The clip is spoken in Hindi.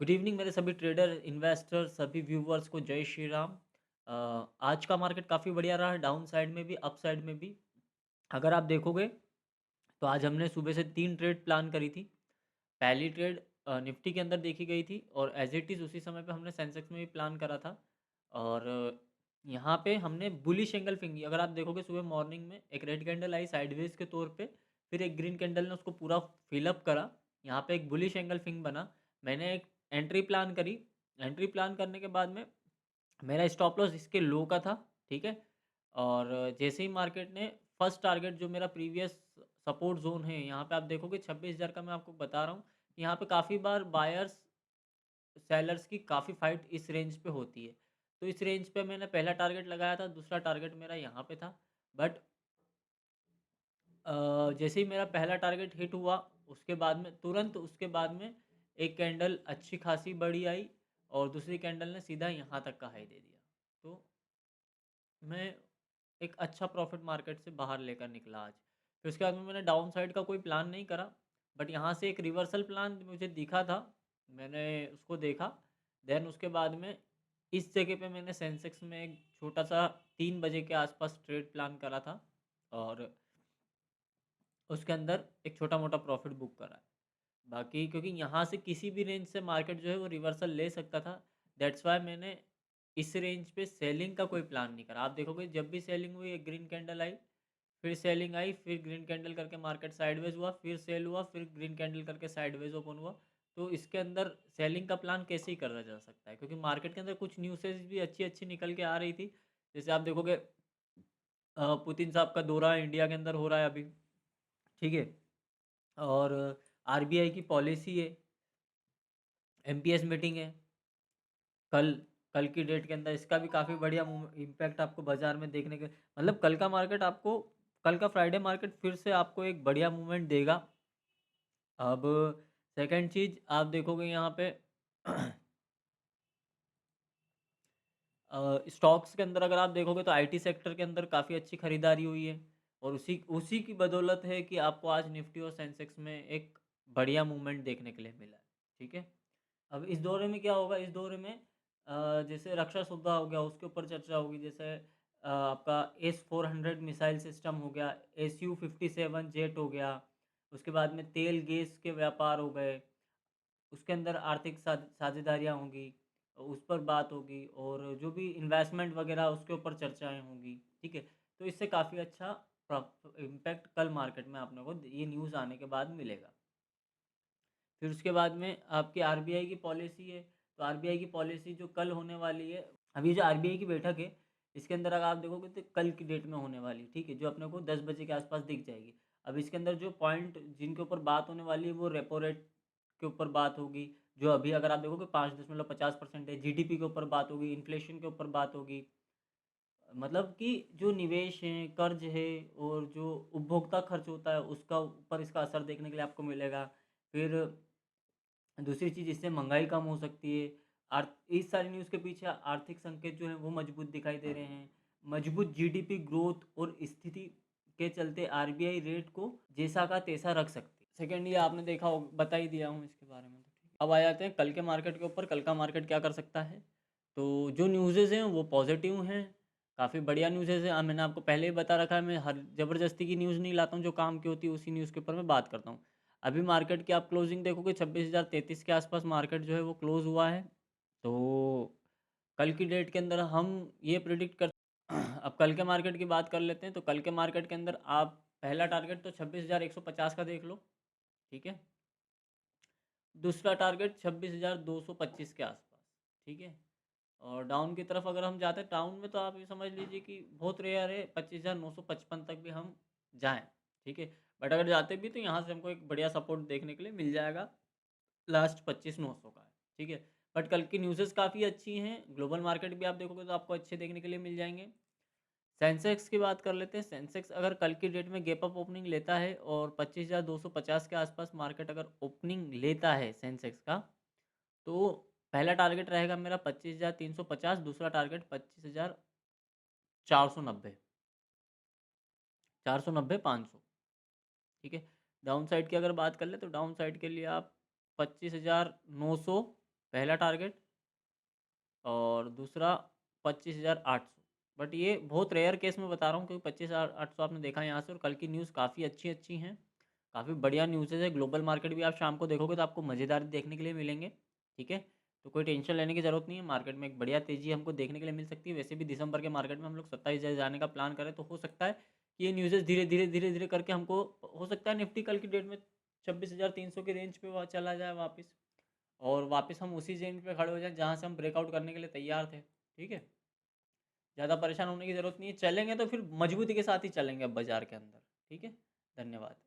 गुड इवनिंग मेरे सभी ट्रेडर, इन्वेस्टर, सभी व्यूवर्स को जय श्री राम। आज का मार्केट काफ़ी बढ़िया रहा, डाउन साइड में भी, अप साइड में भी। अगर आप देखोगे तो आज हमने सुबह से 3 ट्रेड प्लान करी थी। पहली ट्रेड निफ्टी के अंदर देखी गई थी और एज़ इट इज़ उसी समय पे हमने सेंसेक्स में भी प्लान करा था। और यहाँ पे हमने बुलिश एंगल फिंगी। अगर आप देखोगे सुबह मॉर्निंग में एक रेड कैंडल आई साइडवेज़ के तौर पे, फिर एक ग्रीन कैंडल ने उसको पूरा फिल अप करा। यहाँ पे एक बुलिश एंगल फिंग बना। मैंने एक एंट्री प्लान करी। एंट्री प्लान करने के बाद में मेरा स्टॉप लॉस इसके लो का था, ठीक है? और जैसे ही मार्केट ने फर्स्ट टारगेट जो मेरा प्रीवियस सपोर्ट ज़ोन है, यहाँ पे आप देखोगे 26,000 का मैं आपको बता रहा हूँ। यहाँ पे काफ़ी बार बायर्स सेलर्स की काफ़ी फाइट इस रेंज पे होती है। तो इस रेंज पे मैंने पहला टारगेट लगाया था, दूसरा टारगेट मेरा यहाँ पे था। बट जैसे ही मेरा पहला टारगेट हिट हुआ, उसके बाद में तुरंत उसके बाद में एक कैंडल अच्छी खासी बड़ी आई और दूसरी कैंडल ने सीधा यहाँ तक का हाई दे दिया। तो मैं एक अच्छा प्रॉफिट मार्केट से बाहर लेकर निकला आज। फिर उसके बाद में मैंने डाउन साइड का कोई प्लान नहीं करा, बट यहाँ से एक रिवर्सल प्लान मुझे दिखा था, मैंने उसको देखा। देन उसके बाद में इस जगह पे मैंने सेंसेक्स में एक छोटा-सा 3 बजे के आसपास ट्रेड प्लान करा था और उसके अंदर एक छोटा-मोटा प्रॉफिट बुक करा है। बाकी क्योंकि यहाँ से किसी भी रेंज से मार्केट जो है वो रिवर्सल ले सकता था, दैट्स व्हाई मैंने इस रेंज पे सेलिंग का कोई प्लान नहीं करा। आप देखोगे जब भी सेलिंग हुई, एक ग्रीन कैंडल आई, फिर सेलिंग आई, फिर ग्रीन कैंडल करके मार्केट साइडवेज हुआ, फिर सेल हुआ, फिर ग्रीन कैंडल करके साइडवेज ओपन हुआ। तो इसके अंदर सेलिंग का प्लान कैसे ही करा जा सकता है, क्योंकि मार्केट के अंदर कुछ न्यूज़ेज़ भी अच्छी-अच्छी निकल के आ रही थी। जैसे आप देखोगे पुतिन साहब का दौरा इंडिया के अंदर हो रहा है अभी, ठीक है? और आरबीआई की पॉलिसी है, एमपीएस मीटिंग है कल। कल की डेट के अंदर इसका भी काफ़ी बढ़िया इम्पैक्ट आपको बाजार में देखने के मतलब कल का मार्केट आपको, कल का फ्राइडे मार्केट फिर से आपको एक बढ़िया मूवमेंट देगा। अब सेकंड चीज़ आप देखोगे यहाँ पे स्टॉक्स के अंदर अगर आप देखोगे तो आईटी सेक्टर के अंदर काफ़ी अच्छी खरीदारी हुई है और उसी उसी की बदौलत है कि आपको आज निफ्टी और सेंसेक्स में एक बढ़िया मूवमेंट देखने के लिए मिला है, ठीक है? अब इस दौरे में क्या होगा, इस दौरे में जैसे रक्षा सौदा हो गया उसके ऊपर चर्चा होगी। जैसे आपका S-400 मिसाइल सिस्टम हो गया, Su-57 जेट हो गया, उसके बाद में तेल गैस के व्यापार हो गए, उसके अंदर आर्थिक साझेदारियाँ होंगी, उस पर बात होगी और जो भी इन्वेस्टमेंट वगैरह उसके ऊपर चर्चाएँ होंगी, ठीक है? तो इससे काफ़ी अच्छा इम्पैक्ट कल मार्केट में आपने को ये न्यूज़ आने के बाद मिलेगा। फिर उसके बाद में आपकी आरबीआई की पॉलिसी है, तो आरबीआई की पॉलिसी जो कल होने वाली है, अभी जो आरबीआई की बैठक है, इसके अंदर अगर आप देखोगे तो कल की डेट में होने वाली है, ठीक है? जो अपने को 10 बजे के आसपास दिख जाएगी। अब इसके अंदर जो पॉइंट जिनके ऊपर बात होने वाली है, वो रेपो रेट के ऊपर बात होगी, जो अभी अगर आप देखोगे 5.50% है, जीडीपी के ऊपर बात होगी, इन्फ्लेशन के ऊपर बात होगी। मतलब कि जो निवेश है, कर्ज है और जो उपभोक्ता खर्च होता है, उसका ऊपर इसका असर देखने के लिए आपको मिलेगा। फिर दूसरी चीज़, इससे महँगाई कम हो सकती है। इस सारी न्यूज़ के पीछे आर्थिक संकेत जो हैं वो मजबूत दिखाई दे रहे हैं। मजबूत जीडीपी ग्रोथ और स्थिति के चलते आरबीआई रेट को जैसा का तैसा रख सकती है। सेकंड, ये आपने देखा हो, बता ही दिया हूँ इसके बारे में तो ठीक है। अब आ जाते हैं कल के मार्केट के ऊपर, कल का मार्केट क्या कर सकता है। तो जो न्यूज़ेज़ हैं वो पॉज़िटिव हैं, काफ़ी बढ़िया न्यूज़ेज़ हैं। मैंने आपको पहले ही बता रखा है, मैं हर ज़बरदस्ती की न्यूज़ नहीं लाता हूँ, जो काम की होती है उसी न्यूज़ के ऊपर मैं बात करता हूँ। अभी मार्केट की आप क्लोजिंग देखोगे 26,033 के आसपास मार्केट जो है वो क्लोज़ हुआ है। तो कल की डेट के अंदर हम ये प्रेडिक्ट कर अब कल के मार्केट की बात कर लेते हैं, तो कल के मार्केट के अंदर आप पहला टारगेट तो 26,150 का देख लो, ठीक है? दूसरा टारगेट 26,225 के आसपास, ठीक है? और डाउन की तरफ अगर हम जाते हैं, डाउन में तो आप ये समझ लीजिए कि बहुत रेयर है 25,955 तक भी हम जाएँ, ठीक है? बट अगर जाते भी तो यहाँ से हमको एक बढ़िया सपोर्ट देखने के लिए मिल जाएगा, लास्ट 25,900 का है, ठीक है? बट कल की न्यूज़ेज़ काफ़ी अच्छी हैं, ग्लोबल मार्केट भी आप देखोगे तो आपको अच्छे देखने के लिए मिल जाएँगे। सेंसेक्स की बात कर लेते हैं, सेंसेक्स अगर कल की डेट में गैप अप ओपनिंग लेता है और 25,250 के आसपास मार्केट अगर ओपनिंग लेता है सेंसेक्स का, तो पहला टारगेट रहेगा मेरा 25,350, दूसरा टारगेट 25,490, 490, 500, ठीक है? डाउन साइड की अगर बात कर लें तो डाउन साइड के लिए आप 25,900 पहला टारगेट, और दूसरा 25,800। बट ये बहुत रेयर केस में बता रहा हूँ, क्योंकि 25,800 आपने देखा है यहाँ से, और कल की न्यूज़ काफ़ी अच्छी अच्छी हैं, काफ़ी बढ़िया न्यूज़ेज़ है। ग्लोबल मार्केट भी आप शाम को देखोगे तो आपको मज़ेदार देखने के लिए मिलेंगे, ठीक है। तो कोई टेंशन लेने की ज़रूरत नहीं है, मार्केट में एक बढ़िया तेज़ी हमको देखने के लिए मिल सकती है। वैसे भी दिसंबर के मार्केट में हम लोग 27,000 जाने का प्लान करें, तो हो सकता है कि ये न्यूज़ेज़ धीरे धीरे धीरे धीरे करके हमको, हो सकता है निफ्टी कल की डेट में 26,300 की रेंज पे वहाँ चला जाए वापस, और वापस हम उसी रेंज पे खड़े हो जाएं जहाँ से हम ब्रेकआउट करने के लिए तैयार थे, ठीक है। ज़्यादा परेशान होने की ज़रूरत नहीं है, चलेंगे तो फिर मजबूती के साथ ही चलेंगे अब बाज़ार के अंदर, ठीक है। धन्यवाद।